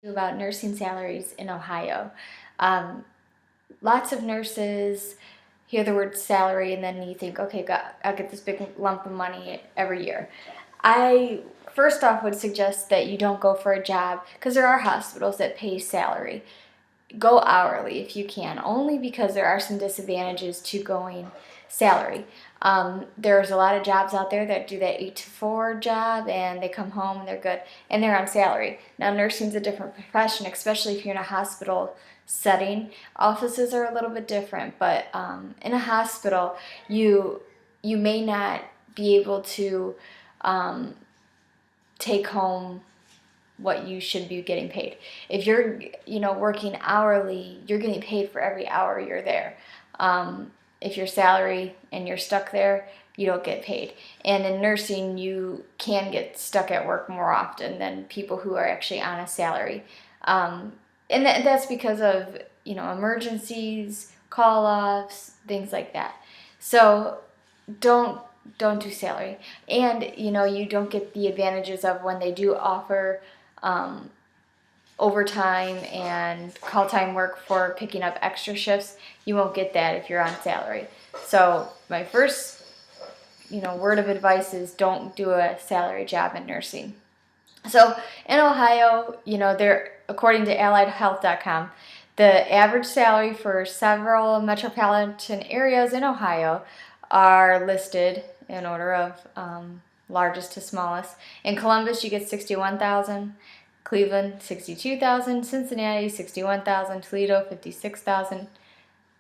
About nursing salaries in Ohio. Um, Lots of nurses hear the word salary and then you think, okay, I'll get this big lump of money every year. I first off would suggest that you don't go for a job because there are hospitals that pay salary. Go hourly if you can, only because there are some disadvantages to going salary. There's a lot of jobs out there that do that 8 to 4 job and they come home and they're good and they're on salary. Now, nursing's a different profession, especially if you're in a hospital setting. Offices are a little bit different, but in a hospital, you may not be able to take home what you should be getting paid. If you're, working hourly, you're getting paid for every hour you're there. If you're salary and you're stuck there, you don't get paid. And in nursing, you can get stuck at work more often than people who are actually on a salary. And that's because of, emergencies, call-offs, things like that. So don't do salary. And, you don't get the advantages of when they do offer overtime and call time work for picking up extra shifts. You won't get that if you're on salary. So my first, word of advice is don't do a salary job in nursing. So in Ohio, they're, according to alliedhealth.com, the average salary for several metropolitan areas in Ohio are listed in order of largest to smallest. In Columbus, you get 61,000. Cleveland, 62,000. Cincinnati, 61,000. Toledo, 56,000.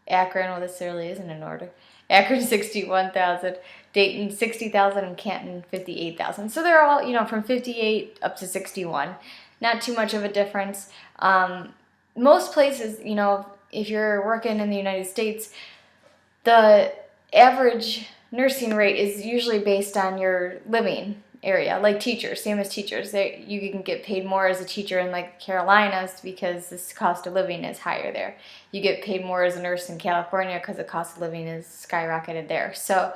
Akron, well, this really isn't in order. Akron, 61,000. Dayton, 60,000. And Canton, 58,000. So they're all, from 58 up to 61. Not too much of a difference. Most places, if you're working in the United States, the average nursing rate is usually based on your living area, like teachers, same as teachers. You can get paid more as a teacher in like Carolinas because this cost of living is higher there. You get paid more as a nurse in California because the cost of living is skyrocketed there. So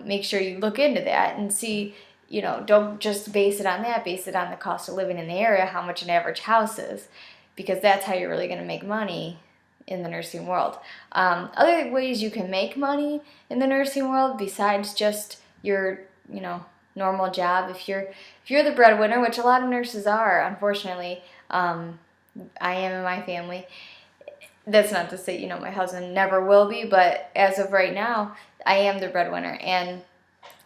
make sure you look into that and see, don't just base it on that, base it on the cost of living in the area, how much an average house is, because that's how you're really going to make money in the nursing world. Other ways you can make money in the nursing world besides just your, normal job. If you're the breadwinner, which a lot of nurses are, unfortunately, I am in my family. That's not to say, my husband never will be, but as of right now, I am the breadwinner, and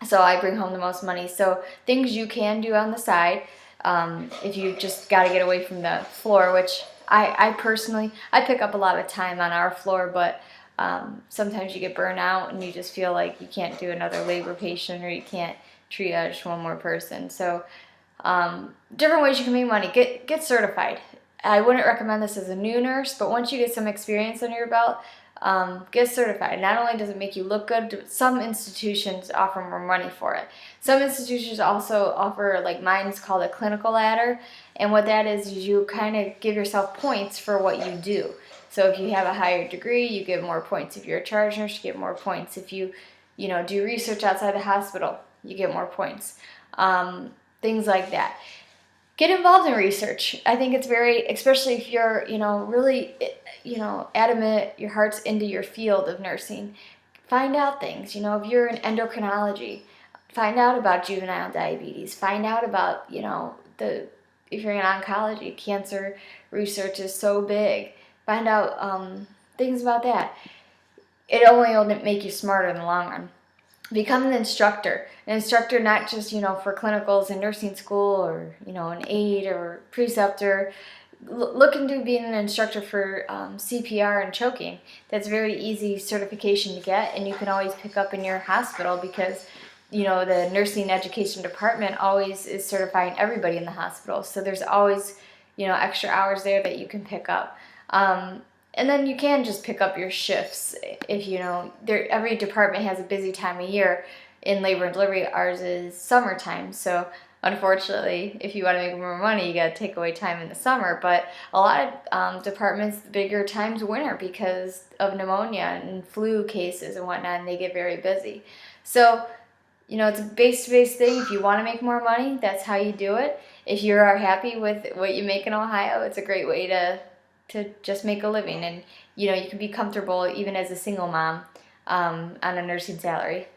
so I bring home the most money. So things you can do on the side, if you just got to get away from the floor, which I personally, I pick up a lot of time on our floor, but sometimes you get burnt out and you just feel like you can't do another labor patient or you can't triage one more person. So different ways you can make money. Get certified. I wouldn't recommend this as a new nurse, but once you get some experience under your belt, get certified. Not only does it make you look good, some institutions offer more money for it. Some institutions also offer, like mine's called a clinical ladder, and what that is you kind of give yourself points for what you do. So if you have a higher degree, you get more points. If you're a charge nurse, you get more points. If you, do research outside the hospital, you get more points. Things like that. Get involved in research. I think it's very, especially if you're, really, adamant, your heart's into your field of nursing. Find out things. If you're in endocrinology, find out about juvenile diabetes. Find out about, if you're in oncology, cancer research is so big. Find out things about that. It only will make you smarter in the long run. Become an instructor. An instructor not just, for clinicals in nursing school or, an aide or preceptor. Look into being an instructor for CPR and choking. That's very easy certification to get, and you can always pick up in your hospital because, the nursing education department always is certifying everybody in the hospital. So there's always, extra hours there that you can pick up. And then you can just pick up your shifts if every department has a busy time of year. In labor and delivery, ours is summertime. So unfortunately, if you want to make more money, you got to take away time in the summer. But a lot of departments, the bigger time's winter because of pneumonia and flu cases and whatnot, and they get very busy. So, it's a base-to-base thing. If you want to make more money, that's how you do it. if you are happy with what you make in Ohio, it's a great way to just make a living. And you can be comfortable even as a single mom on a nursing salary.